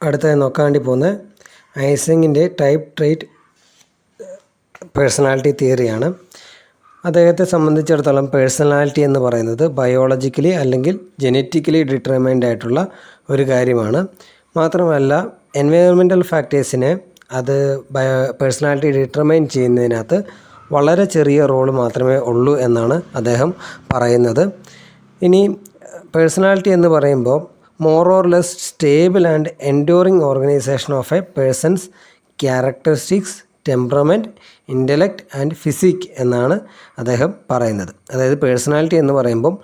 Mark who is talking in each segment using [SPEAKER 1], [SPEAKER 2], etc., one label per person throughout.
[SPEAKER 1] അടുത്തതായി നോക്കാൻ വേണ്ടി പോകുന്നത് ഐസങ്ങിൻ്റെ ടൈപ്പ് ട്രേറ്റ് പേഴ്സണാലിറ്റി തിയറിയാണ്. അദ്ദേഹത്തെ സംബന്ധിച്ചിടത്തോളം പേഴ്സണാലിറ്റി എന്ന് പറയുന്നത് ബയോളജിക്കലി അല്ലെങ്കിൽ ജനറ്റിക്കലി ഡിറ്റർമൈൻഡ് ആയിട്ടുള്ള ഒരു കാര്യമാണ്. മാത്രമല്ല എൻവയോൺമെൻറ്റൽ ഫാക്ടേഴ്സിനെ അത് പേഴ്സണാലിറ്റി ഡിറ്റർമൈൻ ചെയ്യുന്നതിനകത്ത് വളരെ ചെറിയ റോൾ മാത്രമേ ഉള്ളൂ എന്നാണ് അദ്ദേഹം പറയുന്നത്. ഇനി പേഴ്സണാലിറ്റി എന്ന് പറയുമ്പോൾ more or less stable and enduring organisation of a person's characteristics, temperament, intellect and physique എന്നാണ് അദ്ദേഹം പറയുന്നത്. അതായത് പേഴ്സണാലിറ്റി എന്ന് പറയുമ്പം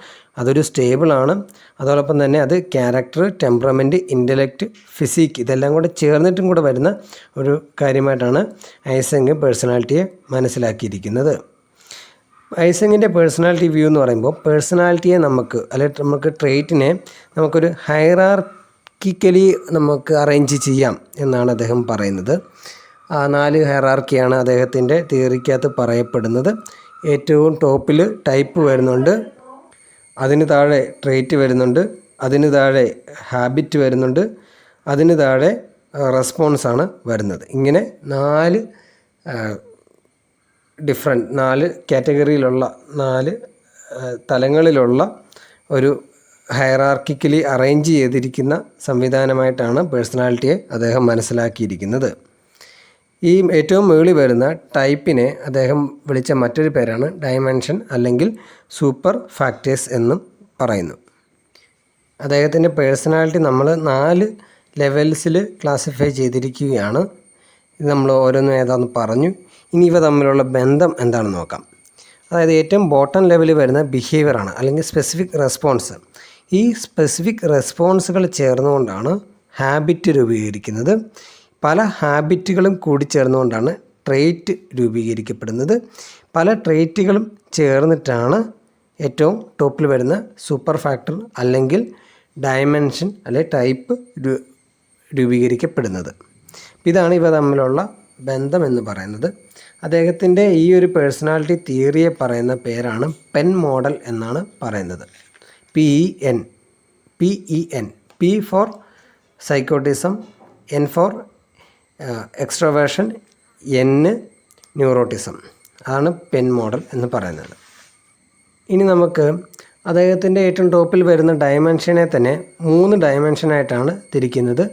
[SPEAKER 1] അതൊരു സ്റ്റേബിളാണ്, അതോടൊപ്പം തന്നെ അത് ക്യാരക്ടർ, ടെമ്പറമെൻറ്റ്, ഇൻ്റലക്റ്റ്, ഫിസിക് ഇതെല്ലാം കൂടെ ചേർന്നിട്ടും കൂടെ വരുന്ന ഒരു കാര്യമായിട്ടാണ് ഐസങ് പേഴ്സണാലിറ്റിയെ മനസ്സിലാക്കിയിരിക്കുന്നത്. ഐസങ്ങിൻ്റെ പേഴ്സണാലിറ്റി വ്യൂ എന്ന് പറയുമ്പോൾ പേഴ്സണാലിറ്റിയെ നമുക്ക് ട്രെയ്റ്റിനെ നമുക്കൊരു ഹൈറാർക്കിക്കലി നമുക്ക് അറേഞ്ച് ചെയ്യാം എന്നാണ് അദ്ദേഹം പറയുന്നത്. 4 ഹൈറാർക്കിയാണ് അദ്ദേഹത്തിൻ്റെ തിയറിക്കകത്ത് പറയപ്പെടുന്നത്. ഏറ്റവും ടോപ്പിൽ ടൈപ്പ് വരുന്നുണ്ട്, അതിന് താഴെ ട്രെയ്റ്റ് വരുന്നുണ്ട്, അതിന് താഴെ ഹാബിറ്റ് വരുന്നുണ്ട്, അതിന് താഴെ റെസ്പോൺസാണ് വരുന്നത്. ഇങ്ങനെ 4 കാറ്റഗറിയിലുള്ള 4 തലങ്ങളിലുള്ള ഒരു ഹൈറാർക്കിക്കലി അറേഞ്ച് ചെയ്തിരിക്കുന്ന സംവിധാനമായിട്ടാണ് പേഴ്സണാലിറ്റിയെ അദ്ദേഹം മനസ്സിലാക്കിയിരിക്കുന്നത്. ഈ ഏറ്റവും മുകളിൽ വരുന്ന ടൈപ്പിനെ അദ്ദേഹം വിളിച്ച മറ്റൊരു പേരാണ് ഡയമെൻഷൻ അല്ലെങ്കിൽ സൂപ്പർ ഫാക്ടേഴ്സ് എന്നും പറയുന്നു. അദ്ദേഹത്തിൻ്റെ പേഴ്സണാലിറ്റി നമ്മൾ 4 ലെവൽസിൽ ക്ലാസിഫൈ ചെയ്തിരിക്കുകയാണ്. ഇത് നമ്മൾ ഓരോന്നും ഏതാണെന്ന് പറഞ്ഞു. ഇനി ഇവ തമ്മിലുള്ള ബന്ധം എന്താണെന്ന് നോക്കാം. അതായത് ഏറ്റവും ബോട്ടം ലെവലിൽ വരുന്ന ബിഹേവിയറാണ് അല്ലെങ്കിൽ സ്പെസിഫിക് റെസ്പോൺസ്. ഈ സ്പെസിഫിക് റെസ്പോൺസുകൾ ചേർന്നുകൊണ്ടാണ് ഹാബിറ്റ് രൂപീകരിക്കുന്നത്. പല ഹാബിറ്റുകളും കൂടി ചേർന്നുകൊണ്ടാണ് ട്രെയ്റ്റ് രൂപീകരിക്കപ്പെടുന്നത്. പല ട്രെയ്റ്റുകളും ചേർന്നിട്ടാണ് ഏറ്റവും ടോപ്പിൽ വരുന്ന സൂപ്പർ ഫാക്ടർ അല്ലെങ്കിൽ ഡയമെൻഷൻ അല്ലെങ്കിൽ ടൈപ്പ് രൂപീകരിക്കപ്പെടുന്നത്. ഇതാണ് ഇവ തമ്മിലുള്ള ബന്ധം എന്ന് പറയുന്നത്. അദ്ദേഹത്തിൻ്റെ ഈ ഒരു പേഴ്സണാലിറ്റി തിയറിയെ പറയുന്ന പേരാണ് പെൻ മോഡൽ എന്നാണ് പറയുന്നത്. PEN. P for psychoticism, N for extroversion, N neuroticism. അതാണ് പെൻ മോഡൽ എന്ന് പറയുന്നത്. ഇനി നമുക്ക് അദ്ദേഹത്തിൻ്റെ ഏറ്റവും ടോപ്പിൽ വരുന്ന ഡയമെൻഷനെ തന്നെ 3 ഡയമെൻഷനായിട്ടാണ് തിരിക്കുന്നത്.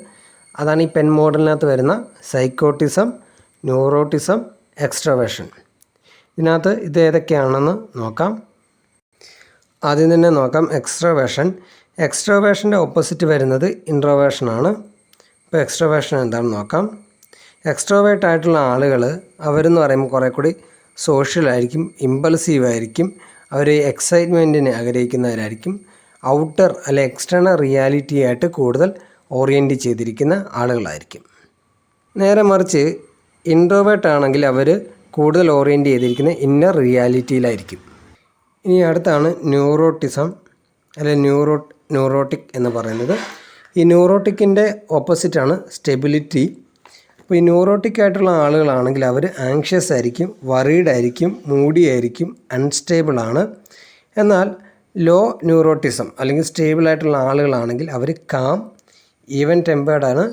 [SPEAKER 1] അതാണ് ഈ പെൻ മോഡലിനകത്ത് വരുന്ന സൈക്കോട്ടിസം, ന്യൂറോട്ടിസം, എക്സ്ട്രോവേർഷൻ. ഇതിനകത്ത് ഇത് ഏതൊക്കെയാണെന്ന് നോക്കാം. ആദ്യം തന്നെ നോക്കാം എക്സ്ട്രോവേർഷൻ. എക്സ്ട്രോവേർഷൻ്റെ ഓപ്പോസിറ്റ് വരുന്നത് ഇൻട്രോവേർഷനാണ്. ഇപ്പോൾ എക്സ്ട്രോവേർഷൻ എന്താണെന്ന് നോക്കാം. എക്സ്ട്രോവേർട്ട് ആയിട്ടുള്ള ആളുകൾ അവരെന്ന് പറയുമ്പോൾ കുറേ കൂടി സോഷ്യലായിരിക്കും, ഇമ്പൾസീവായിരിക്കും, അവർ എക്സൈറ്റ്മെൻറ്റിനെ ആഗ്രഹിക്കുന്നവരായിരിക്കും, ഔട്ടർ അല്ലെ എക്സ്റ്റേണൽ റിയാലിറ്റി ആയിട്ട് കൂടുതൽ ഓറിയൻറ്റ് ചെയ്തിരിക്കുന്ന ആളുകളായിരിക്കും. നേരെ മറിച്ച് ഇൻട്രോവേർട്ട് ആണെങ്കിൽ അവർ കൂടുതൽ ഓറിയൻറ്റ് ചെയ്തിരിക്കുന്ന ഇന്നർ റിയാലിറ്റിയിലായിരിക്കും. ഇനി അടുത്താണ് ന്യൂറോട്ടിസം അല്ലെ ന്യൂറോട്ടിക് എന്ന് പറയുന്നത്. ഈ ന്യൂറോട്ടിക്കിൻ്റെ ഓപ്പോസിറ്റാണ് സ്റ്റെബിലിറ്റി. അപ്പോൾ ഈ ന്യൂറോട്ടിക് ആയിട്ടുള്ള ആളുകളാണെങ്കിൽ അവർ ആങ്ഷ്യസ് ആയിരിക്കും, വറീഡ് ആയിരിക്കും, മൂഡി ആയിരിക്കും, അൺസ്റ്റേബിളാണ്. എന്നാൽ ലോ ന്യൂറോട്ടിസം അല്ലെങ്കിൽ സ്റ്റേബിൾ ആയിട്ടുള്ള ആളുകളാണെങ്കിൽ അവർ കാം, ഈവൻ ടെമ്പേർഡാണ്,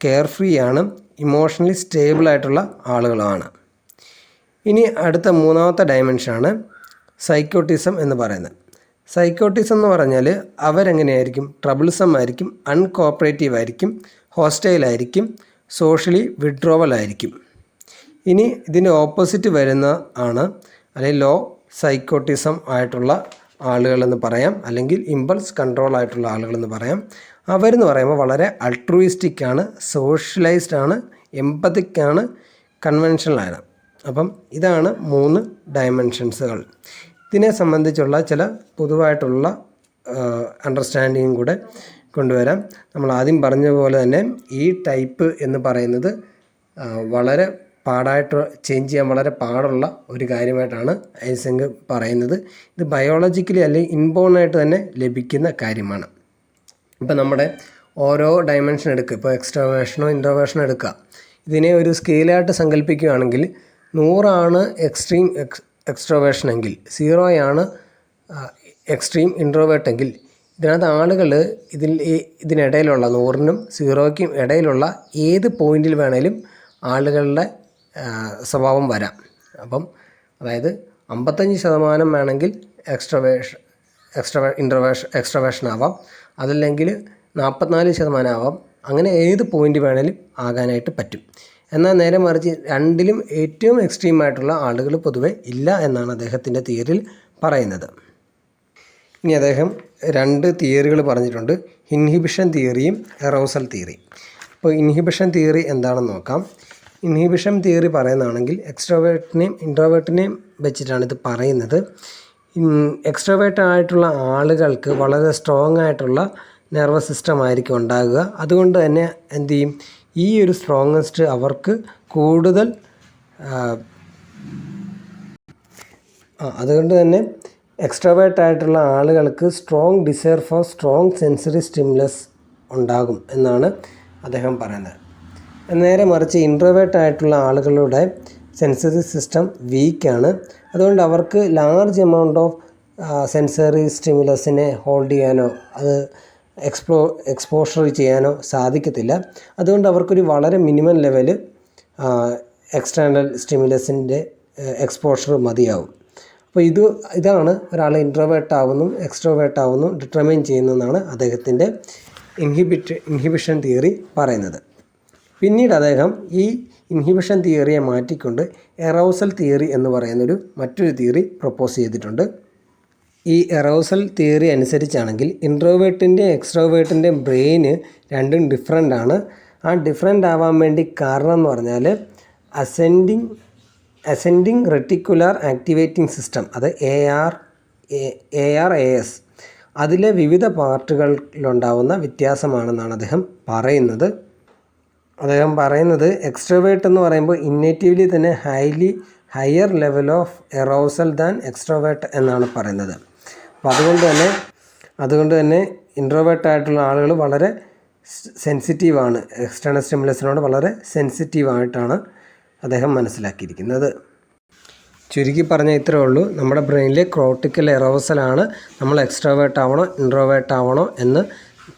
[SPEAKER 1] കെയർ ഫ്രീ ആണ്, ഇമോഷണലി സ്റ്റേബിൾ ആയിട്ടുള്ള ആളുകളാണ്. ഇനി അടുത്ത 3ാമത്തെ ഡയമെൻഷനാണ് സൈക്കോട്ടിസം എന്ന് പറയുന്നത്. സൈക്കോട്ടിസം എന്ന് പറഞ്ഞാൽ അവരെങ്ങനെയായിരിക്കും? ട്രബിൾസം ആയിരിക്കും, അൺകോപ്പറേറ്റീവ് ആയിരിക്കും, ഹോസ്റ്റൈലായിരിക്കും, സോഷ്യലി വിഡ്രോവൽ ആയിരിക്കും. ഇനി ഇതിൻ്റെ ഓപ്പോസിറ്റ് വരുന്ന ആണ് അല്ലെങ്കിൽ ലോ സൈക്കോട്ടിസം ആയിട്ടുള്ള ആളുകളെന്ന് പറയാം, അല്ലെങ്കിൽ ഇമ്പൾസ് കൺട്രോൾ ആയിട്ടുള്ള ആളുകളെന്ന് പറയാം. അവരെന്ന് പറയുമ്പോൾ വളരെ അൾട്രൂയിസ്റ്റിക് ആണ്, സോഷ്യലൈസ്ഡ് ആണ്, എമ്പത്തിക് ആണ്, കൺവെൻഷണലാണ്. അപ്പം ഇതാണ് 3 ഡയമെൻഷൻസുകൾ. ഇതിനെ സംബന്ധിച്ചുള്ള ചില പൊതുവായിട്ടുള്ള അണ്ടർസ്റ്റാൻഡിങ്ങും കൂടെ കൊണ്ടുവരാം. നമ്മൾ ആദ്യം പറഞ്ഞ പോലെ തന്നെ ഈ ടൈപ്പ് എന്ന് പറയുന്നത് വളരെ ചേഞ്ച് ചെയ്യാൻ വളരെ പാടുള്ള ഒരു കാര്യമായിട്ടാണ് ഐസങ് പറയുന്നത്. ഇത് ബയോളജിക്കലി അല്ലെങ്കിൽ ഇൻബോണായിട്ട് തന്നെ ലഭിക്കുന്ന കാര്യമാണ്. ഇപ്പോൾ നമ്മുടെ ഓരോ ഡയമെൻഷൻ എടുക്കുക, ഇപ്പോൾ എക്സ്ട്രോവേർഷനോ ഇൻട്രോവേർഷനോ എടുക്കുക, ഇതിനെ ഒരു സ്കെയിലായിട്ട് സങ്കല്പിക്കുകയാണെങ്കിൽ 100 എക്സ്ട്രീം എക്സ്ട്രോവേർഷൻ എങ്കിൽ 0 എക്സ്ട്രീം ഇൻട്രോവേർട്ട് എങ്കിൽ ഇതിനകത്ത് ആളുകൾ ഇതിനിടയിലുള്ള 100നും 0ക്കും ഇടയിലുള്ള ഏത് പോയിന്റിൽ വേണേലും ആളുകളുടെ സ്വഭാവം വരാം. അപ്പം അതായത് 55% വേണമെങ്കിൽ എക്സ്ട്രവേഷൻ ആവാം, അതല്ലെങ്കിൽ 44% ആവാം. അങ്ങനെ ഏത് പോയിന്റ് വേണേലും ആകാനായിട്ട് പറ്റും. എന്നാൽ നേരെ മറിച്ച് രണ്ടിലും ഏറ്റവും എക്സ്ട്രീമായിട്ടുള്ള ആളുകൾ പൊതുവെ ഇല്ല എന്നാണ് അദ്ദേഹത്തിൻ്റെ തിയറിയിൽ പറയുന്നത്. ഇനി അദ്ദേഹം 2 തിയറികൾ പറഞ്ഞിട്ടുണ്ട്, ഇൻഹിബിഷൻ തിയറിയും എറോസൽ തിയറിയും. അപ്പോൾ ഇൻഹിബിഷൻ തിയറി എന്താണെന്ന് നോക്കാം. ഇൻഹിബിഷൻ തിയറി പറയുന്നതാണെങ്കിൽ എക്സ്ട്രോവേർട്ടിനെയും ഇൻട്രോവേർട്ടിനെയും വെച്ചിട്ടാണ് ഇത് പറയുന്നത്. എക്സ്ട്രോവേർട്ട് ആയിട്ടുള്ള ആളുകൾക്ക് വളരെ സ്ട്രോങ് ആയിട്ടുള്ള നെർവസ് സിസ്റ്റം ആയിരിക്കും ഉണ്ടാകുക. അതുകൊണ്ട് തന്നെ എന്തു ചെയ്യും, ഈ ഒരു സ്ട്രോങ്ങസ്റ്റ് അവർക്ക് കൂടുതൽ അതുകൊണ്ട് തന്നെ എക്സ്ട്രോവേർട്ട് ആയിട്ടുള്ള ആളുകൾക്ക് strong desire for strong sensory stimulus ഉണ്ടാകും എന്നാണ് അദ്ദേഹം പറയുന്നത്. നേരെ മറിച്ച് ഇൻട്രോവേർട്ട് ആയിട്ടുള്ള ആളുകളുടെ സെൻസറി സിസ്റ്റം വീക്കാണ്. അതുകൊണ്ട് അവർക്ക് ലാർജ് എമൗണ്ട് ഓഫ് സെൻസറി സ്റ്റിമുലസിനെ ഹോൾഡ് ചെയ്യാനോ അത് എക്സ്പോഷർ ചെയ്യാനോ സാധിക്കത്തില്ല. അതുകൊണ്ട് അവർക്കൊരു വളരെ മിനിമം ലെവൽ എക്സ്റ്റേണൽ സ്റ്റിമുലസിൻ്റെ എക്സ്പോഷർ മതിയാവും. അപ്പോൾ ഇതാണ് ഒരാൾ ഇൻട്രോവേർട്ട് ആവുന്നു എക്സ്ട്രോവേർട്ട് ആവുന്നു ഡിറ്റർമൈൻ ചെയ്യുന്നതെന്നാണ് അദ്ദേഹത്തിൻ്റെ ഇൻഹിബിഷൻ തിയറി പറയുന്നത്. പിന്നീട് അദ്ദേഹം ഈ ഇൻഹിബിഷൻ തിയറിയെ മാറ്റിക്കൊണ്ട് എറോസൽ തിയറി എന്ന് പറയുന്നൊരു മറ്റൊരു തിയറി പ്രപ്പോസ് ചെയ്തിട്ടുണ്ട്. ഈ എറോസൽ തിയറി അനുസരിച്ചാണെങ്കിൽ ഇൻട്രോവേർട്ടിൻ്റെ എക്സ്ട്രോവേർട്ടിൻ്റെ ബ്രെയിന് രണ്ടും ഡിഫറെൻ്റ് ആണ്. ആ ഡിഫറെൻ്റ് ആവാൻ വേണ്ടി കാരണം എന്ന് പറഞ്ഞാൽ അസെൻഡിങ് റെറ്റിക്കുലാർ ആക്ടിവേറ്റിംഗ് സിസ്റ്റം, അത് ARAS, അതിലെ വിവിധ പാർട്ടുകളിലുണ്ടാവുന്ന വ്യത്യാസമാണെന്നാണ് അദ്ദേഹം പറയുന്നത്. എക്സ്ട്രോവേർട്ട് എന്ന് പറയുമ്പോൾ ഇന്നേറ്റീവ്ലി തന്നെ higher level of aerosol than extrovert എന്നാണ് പറയുന്നത്. അപ്പോൾ അതുകൊണ്ട് തന്നെ ഇൻട്രോവേർട്ടായിട്ടുള്ള ആളുകൾ വളരെ സെൻസിറ്റീവാണ്, എക്സ്റ്റേണൽ സ്റ്റിമുലസിനോട് വളരെ സെൻസിറ്റീവായിട്ടാണ് അദ്ദേഹം മനസ്സിലാക്കിയിരിക്കുന്നത്. ചുരുക്കി പറഞ്ഞാൽ ഇത്രയേ ഉള്ളൂ, നമ്മുടെ ബ്രെയിനിലെ കോർട്ടിക്കൽ എറോസലാണ് നമ്മൾ എക്സ്ട്രോവേർട്ട് ആവണോ ഇൻട്രോവേർട്ട് ആവണോ എന്ന്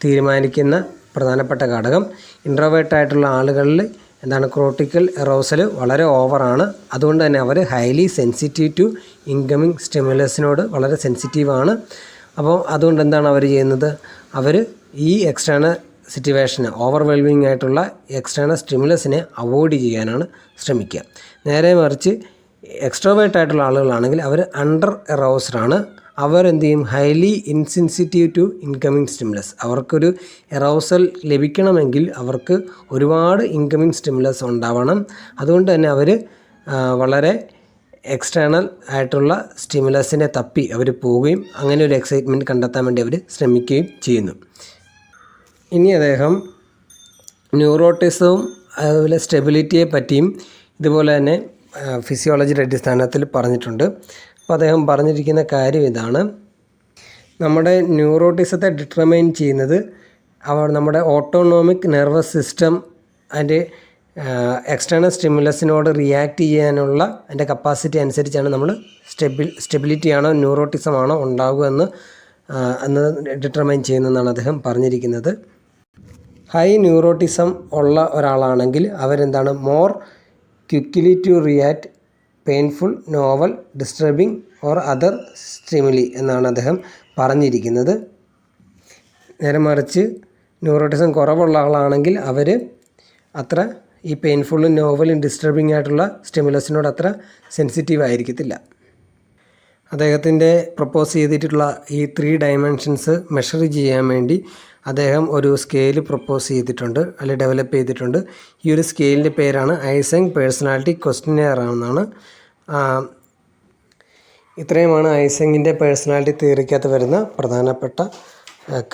[SPEAKER 1] തീരുമാനിക്കുന്ന പ്രധാനപ്പെട്ട ഘടകം. ഇൻട്രോവേർട്ടായിട്ടുള്ള ആളുകളിൽ കോർട്ടിക്കൽ എറോസൽ വളരെ ഓവറാണ്. അതുകൊണ്ട് തന്നെ അവർ ഹൈലി സെൻസിറ്റീവ് ടു ഇൻകമിങ് സ്റ്റിമുലസിനോട് വളരെ സെൻസിറ്റീവാണ്. അപ്പോൾ അതുകൊണ്ട് എന്താണ് അവർ ചെയ്യുന്നത്, അവർ ഈ എക്സ്റ്റേണൽ സിറ്റുവേഷന് ഓവർവെൽമിങ് ആയിട്ടുള്ള എക്സ്റ്റേണൽ സ്റ്റിമുലസിനെ അവോയ്ഡ് ചെയ്യാനാണ് ശ്രമിക്കുക. നേരെ മറിച്ച് എക്സ്ട്രോവേർട്ട് ആയിട്ടുള്ള ആളുകളാണെങ്കിൽ അവർ അണ്ടർ എറോസ്ഡാണ്. അവർ എന്ത് ചെയ്യും, highly insensitive to incoming stimulus. അവർക്കൊരു എറോസൽ ലഭിക്കണമെങ്കിൽ അവർക്ക് ഒരുപാട് ഇൻകമിങ് സ്റ്റിമുലസ് ഉണ്ടാവണം. അതുകൊണ്ട് തന്നെ അവർ വളരെ എക്സ്റ്റേണൽ ആയിട്ടുള്ള സ്റ്റിമുലസിനെ തപ്പി അവർ പോവുകയും അങ്ങനെ ഒരു എക്സൈറ്റ്മെൻറ്റ് കണ്ടെത്താൻ വേണ്ടി അവർ ശ്രമിക്കുകയും ചെയ്യുന്നു. ഇനി അദ്ദേഹം ന്യൂറോട്ടിസവും അതുപോലെ സ്റ്റെബിലിറ്റിയെ പറ്റിയും ഇതുപോലെ തന്നെ ഫിസിയോളജിയുടെ അടിസ്ഥാനത്തിൽ പറഞ്ഞിട്ടുണ്ട്. അപ്പോൾ അദ്ദേഹം പറഞ്ഞിരിക്കുന്ന കാര്യം ഇതാണ്, നമ്മുടെ ന്യൂറോട്ടിസത്തെ ഡിറ്റർമൈൻ ചെയ്യുന്നത് നമ്മുടെ ഓട്ടോണോമിക് നെർവസ് സിസ്റ്റം അതിൻ്റെ എക്സ്റ്റേണൽ സ്റ്റിമുലസിനോട് റിയാക്ട് ചെയ്യാനുള്ള അതിൻ്റെ കപ്പാസിറ്റി അനുസരിച്ചാണ് നമ്മൾ സ്റ്റെബിലിറ്റി ആണോ ന്യൂറോട്ടിസം ആണോ ഉണ്ടാകുക എന്ന് ഡിറ്റർമൈൻ ചെയ്യുന്നതെന്നാണ് അദ്ദേഹം പറഞ്ഞിരിക്കുന്നത്. ഹൈ ന്യൂറോട്ടിസം ഉള്ള ഒരാളാണെങ്കിൽ അവരെന്താണ് more quickly to react painful, novel, disturbing or other stimuli എന്നാണ് അദ്ദേഹം പറഞ്ഞിരിക്കുന്നത്. നേരെ മറിച്ച് ന്യൂറോട്ടിസം കുറവുള്ള ആളാണെങ്കിൽ അവർ അത്ര ഈ പെയിൻഫുള്ളും നോവലും ഡിസ്റ്റർബിങ് ആയിട്ടുള്ള സ്റ്റിമുലസിനോട് അത്ര സെൻസിറ്റീവ് ആയിരിക്കത്തില്ല. അദ്ദേഹത്തിൻ്റെ പ്രപ്പോസ് ചെയ്തിട്ടുള്ള ഈ 3 ഡയമെൻഷൻസ് മെഷർ ചെയ്യാൻ വേണ്ടി അദ്ദേഹം ഒരു സ്കെയിൽ പ്രപ്പോസ് ചെയ്തിട്ടുണ്ട്, അല്ലെങ്കിൽ ഡെവലപ്പ് ചെയ്തിട്ടുണ്ട്. ഈ ഒരു സ്കെയിലിൻ്റെ പേരാണ് ഐസെങ് പേഴ്സണാലിറ്റി ക്വസ്റ്റ്യനെയർ ആണെന്നാണ്. ഇത്രയുമാണ് ഐസെങ്ങിൻ്റെ പേഴ്സണാലിറ്റി തിയറിക്കകത്ത് വരുന്ന പ്രധാനപ്പെട്ട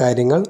[SPEAKER 1] കാര്യങ്ങൾ.